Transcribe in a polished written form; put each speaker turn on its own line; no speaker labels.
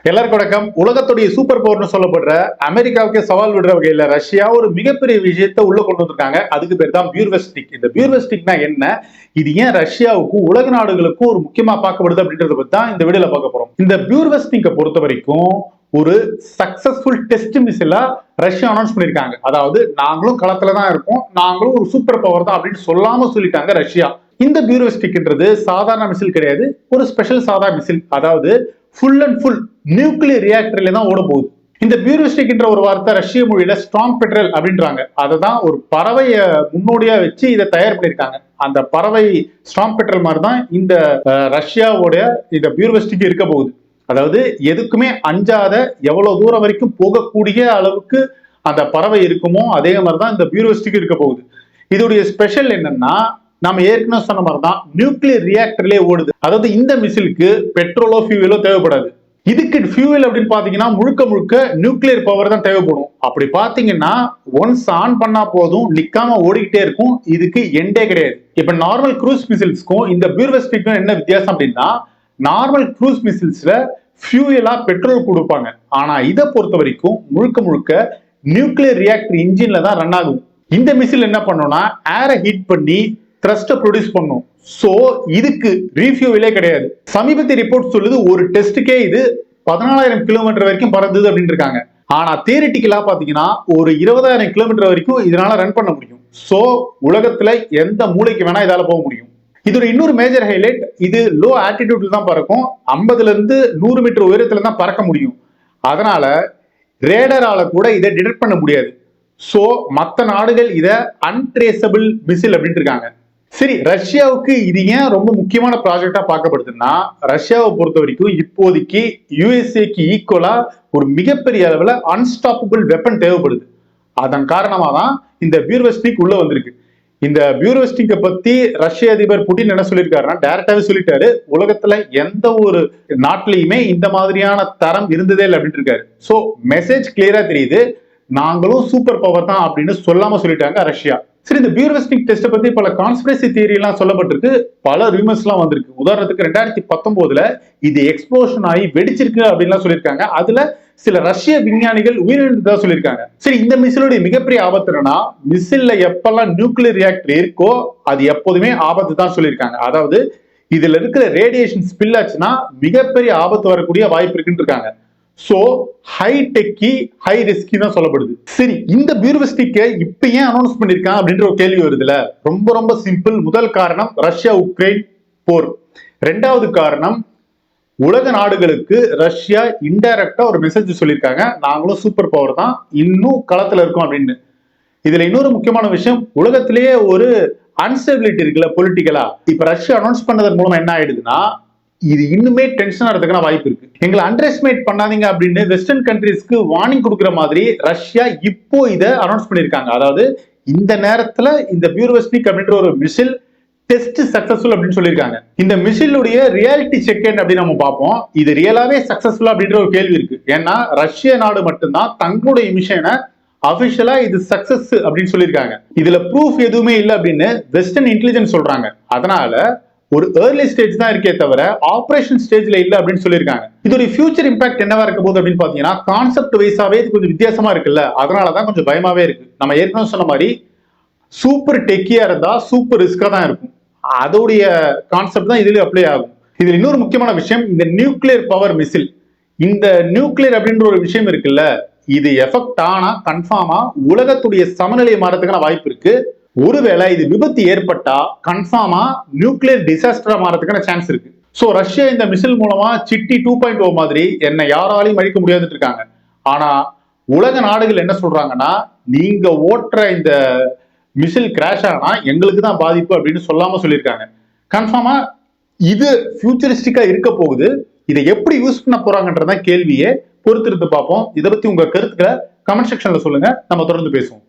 எல்லாருக்கும் வணக்கம். உலகத்துடைய சூப்பர் பவர்னு சொல்லப்படுற அமெரிக்காவுக்கு சவால் விடுற வகையில ரஷ்யா ஒரு மிகப்பெரிய விஷயத்தை உள்ள கொண்டு வந்திருக்காங்க. அதுக்கு பேர் தான் பியூர்வெஸ்டிக். இந்த பியூர்வெஸ்டிக்னா என்ன, இது ஏன் ரஷ்யாவுக்கும் உலக நாடுகளுக்கும் ஒரு முக்கியமா பார்க்கப்படுது அப்படின்றத பத்தி தான் இந்த வீடியோல பார்க்க போறோம். இந்த பியூர்வெஸ்டிக்கை பொறுத்த வரைக்கும் ஒரு சக்சஸ்ஃபுல் டெஸ்ட் மிசிலா ரஷ்யா அனௌன்ஸ் பண்ணிருக்காங்க. அதாவது நாங்களும் களத்துல தான் இருக்கோம், நாங்களும் ஒரு சூப்பர் பவர் தான் அப்படின்னு சொல்லாம சொல்லிட்டாங்க ரஷ்யா. இந்த பியூர்வெஸ்டிக்ன்றது சாதாரண மிசில் கிடையாது, ஒரு ஸ்பெஷல் சாதா மிசில். அதாவது ஃபுல் அண்ட் ஃபுல் நியூக்ளியர் ரியாக்டர்ல தான் ஓட போகுது. இந்த பியூரிஸ்டிக்ன்ற ஒரு வார்த்தை ரஷ்ய மொழியில ஸ்ட்ராங் பெட்ரல் அப்படின்றாங்க. அதை தான் ஒரு பறவைய முன்னோடியா வச்சு இதை தயார் பண்ணியிருக்காங்க. அந்த பறவை ஸ்ட்ராங் பெட்ரல் மாதிரி தான் இந்த ரஷ்யாவோட இந்த பியூரிஸ்டிக் இருக்க போகுது. அதாவது எதுக்குமே அஞ்சாத, எவ்வளவு தூரம் வரைக்கும் போகக்கூடிய அளவுக்கு அந்த பறவை இருக்குமோ அதே மாதிரி தான் இந்த பியூரிஸ்டிக் இருக்க போகுது. இதோடைய ஸ்பெஷல் என்னன்னா, நம்ம ஏற்கனவே சொன்ன மாதிரி தான் நியூக்ளியர் ரியாக்டர்லேயே ஓடுது. அதாவது இந்த மிசிலுக்கு பெட்ரோலோ ஃபியூவலோ தேவைப்படாது. இதுக்கு ஃபியூவல் அப்படின்னு பாத்தீங்கன்னா முழுக்க முழுக்க நியூக்ளியர் பவர் தான் தேவைப்படும். அப்படி பாத்தீங்கன்னா ஒன்ஸ் ஆன் பண்ணா போதும், நிக்காம ஓடிக்கிட்டே இருக்கும். இதுக்கு எண்டே கிடையாது. இப்ப நார்மல் க்ரூஸ் மிசில்ஸ்க்கும் இந்த பியூர்வெஸ்டிக்கும் என்ன வித்தியாசம் அப்படின்னா, நார்மல் க்ரூஸ் மிசில்ஸ்ல ஃபியூவலா பெட்ரோல் கொடுப்பாங்க. ஆனா இதை பொறுத்த வரைக்கும் முழுக்க முழுக்க நியூக்ளியர் ரியாக்டர் இன்ஜின்ல தான் ரன் ஆகும். இந்த மிசில் என்ன பண்ணோம்னா ஏரை ஹீட் பண்ணி த்ரஸ்ட ப்ரொடியூஸ் பண்ணும். சோ இதுக்கு ரீஃபியூவலே கிடையாது. சமீபத்திய ரிப்போர்ட் சொல்லுது ஒரு டெஸ்ட்டுக்கே இது 14,000 கிலோமீட்டர் வரைக்கும் பறந்தது அப்படின்னு இருக்காங்க. ஆனா தியரிட்டிக்கலா பாத்தீங்கன்னா ஒரு 20,000 கிலோமீட்டர் வரைக்கும் இதனால ரன் பண்ண முடியும். சோ உலகத்துல எந்த மூளைக்கு வேணா இதால போக முடியும். இது இன்னொரு மேஜர் ஹைலைட், இது லோ ஆல்டிடியூட்ல தான் பறக்கும். 50ல இருந்து 100 மீட்டர் உயரத்துல தான் பறக்க முடியும். அதனால ரேடரால கூட இதை டிடெக்ட் பண்ண முடியாது. சோ மற்ற நாடுகள் இதை அன்ட்ரேசபிள் மிசில் அப்படின்னு இருக்காங்க. சரி, ரஷ்யாவுக்கு இது ஏன் ரொம்ப முக்கியமான ப்ராஜெக்டா பார்க்கப்படுதுன்னா, ரஷ்யாவை பொறுத்த வரைக்கும் இப்போதைக்கு யுஎஸ்ஏக்கு ஈக்குவலா ஒரு மிகப்பெரிய அளவுல அன்ஸ்டாப்பபிள் வெப்பன் தேவைப்படுது. அதன் காரணமா தான் இந்த பியூர்வெஸ்டிக் உள்ள வந்திருக்கு. இந்த பியூர்வெஸ்டிக்கை பத்தி ரஷ்ய அதிபர் புட்டின் என்ன சொல்லியிருக்காருன்னா, டைரக்டாவே சொல்லிட்டாரு, உலகத்துல எந்த ஒரு நாட்டிலையுமே இந்த மாதிரியான தரம் இருந்ததே இல்லை அப்படின்னு இருக்காரு. சோ மெசேஜ் கிளியரா தெரியுது, நாங்களும் சூப்பர் பவர் தான் அப்படின்னு சொல்லாம சொல்லிட்டாங்க ரஷ்யா. சரி, இந்த பியூர்வெஸ்டிக் டெஸ்ட் பத்தி பல கான்ஸ்பிரசி தியரி எல்லாம் சொல்லப்பட்டிருக்கு, பல ரூமர்ஸ் எல்லாம் வந்திருக்கு. உதாரணத்துக்கு 2019 இது எக்ஸ்ப்ளோஷன் ஆகி வெடிச்சிருக்கு அப்படின்லாம் சொல்லியிருக்காங்க. அதுல சில ரஷ்ய விஞ்ஞானிகள் உயிரிழந்ததா சொல்லியிருக்காங்க. சரி, இந்த மிசிலுடைய மிகப்பெரிய ஆபத்து என்னன்னா, மிசில்ல எப்பெல்லாம் நியூக்ளியர் ரியாக்டர் இருக்கோ அது எப்போதுமே ஆபத்து தான் சொல்லியிருக்காங்க. அதாவது இதுல இருக்கிற ரேடியேஷன் ஸ்பில் ஆச்சுன்னா மிகப்பெரிய ஆபத்து வரக்கூடிய வாய்ப்பு இருக்குன்னு இருக்காங்க. So high techie high risky தான் சொல்லப்படுது. சரி, இந்த பியூர்வெஸ்டிக்கை இப்ப ஏன் அனௌன்ஸ் பண்ணிருக்காங்க அப்படின்ற ஒரு கேள்வி வருதுல. ரொம்ப ரொம்ப சிம்பிள். முதல் காரணம் ரஷ்யா உக்ரைன் போர். ரெண்டாவது காரணம், உலக நாடுகளுக்கு ரஷ்யா இன்டைரக்டா ஒரு மெசேஜ் சொல்லியிருக்காங்க, நாங்களும் சூப்பர் பவர் தான், இன்னும் களத்துல இருக்கோம் அப்படின்னு. இதுல இன்னொரு முக்கியமான விஷயம், உலகத்திலேயே ஒரு அன்ஸ்டெபிலிட்டி இருக்குல்ல பொலிட்டிக்கலா. இப்ப ரஷ்யா அனௌன்ஸ் பண்ணதன் மூலமா என்ன ஆயிடுதுன்னா, இது இன்னுமே டென்ஷன் ஆகிறதுக்கான வாய்ப்பு இருக்கு. எங்களை அண்டர் எஸ்டிமேட் பண்ணாதீங்க அப்படின்னு வெஸ்டர்ன் கண்ட்ரீஸ்க்கு வார்னிங் கொடுக்குற மாதிரி ரஷ்யா இப்போ இதை அனௌன்ஸ் பண்ணிருக்காங்க. அதாவது இந்த நேரத்துல இந்த பியூர்வெஸ்டிக் அப்படின்ற ஒரு மிசில் டெஸ்ட் சக்சஸ்ஃபுல் அப்படின்னு சொல்லியிருக்காங்க. இந்த மிசிலுடைய ரியாலிட்டி செக் அப்படின்னு நம்ம பார்ப்போம். இது ரியலாவே சக்சஸ்ஃபுல் அப்படின்ற ஒரு கேள்வி இருக்கு. ஏன்னா ரஷ்ய நாடு மட்டும்தான் தங்களுடைய மிஷனை அபிஷியலா இது சக்சஸ் அப்படின்னு சொல்லியிருக்காங்க. இதுல ப்ரூஃப் எதுவுமே இல்லை அப்படின்னு வெஸ்டர்ன் இன்டெலிஜென்ஸ் சொல்றாங்க. அதனால ஒரு ஏர்லி ஸ்டேஜ் தான் இருக்கே தவிர ஆபரேஷன் ஸ்டேஜ்ல இல்ல அப்படின்னு சொல்லியிருக்காங்க. இதோட ஃபியூச்சர் இம்பாக்ட் என்னவா இருக்க போகுது அப்படின்னு பாத்தீங்கன்னா, கான்செப்ட் வைஸாவே இது கொஞ்சம் வித்தியாசமா இருக்குல்ல, அதனாலதான் கொஞ்சம் பயமாவே இருக்கு. நம்ம ஏற்கனவே சொன்ன மாதிரி சூப்பர் டெக்கியா இருந்தா சூப்பர் ரிஸ்கா தான் இருக்கும். அதோடைய கான்செப்ட் தான் இதுல அப்ளை ஆகும். இதுல இன்னொரு முக்கியமான விஷயம், இந்த நியூக்ளியர் பவர் மிசில், இந்த நியூக்ளியர் அப்படின்ற ஒரு விஷயம் இருக்குல்ல, இது எஃபெக்ட் ஆனா கன்ஃபார்மா உலகத்துடைய சமநிலையை மாறதுக்கான வாய்ப்பு இருக்கு. ஒருவேளை இது விபத்து ஏற்பட்டா கன்ஃபார்மா நியூக்ளியர் டிசாஸ்டரா மாறதுக்கான சான்ஸ் இருக்கு. சோ ரஷ்யா இந்த மிசில் மூலமா சிட்டி 2.0 மாதிரி என்ன யாராலையும் அழிக்க முடியாதுன்னு இருக்காங்க. ஆனா உலக நாடுகள் என்ன சொல்றாங்கன்னா, நீங்க ஓட்டுற இந்த மிசில் கிராஷ் ஆனா எங்களுக்கு தான் பாதிப்பு அப்படின்னு சொல்லாம சொல்லியிருக்காங்க. கன்ஃபார்மா இது ஃபியூச்சரிஸ்டிக்கா இருக்க போகுது. இதை எப்படி யூஸ் பண்ண போறாங்கன்றதான் கேள்வியே. பொறுத்திருந்து பார்ப்போம். இதை பத்தி உங்க கருத்துக்களை கமெண்ட் செக்ஷன்ல சொல்லுங்க, நம்ம தொடர்ந்து பேசுவோம்.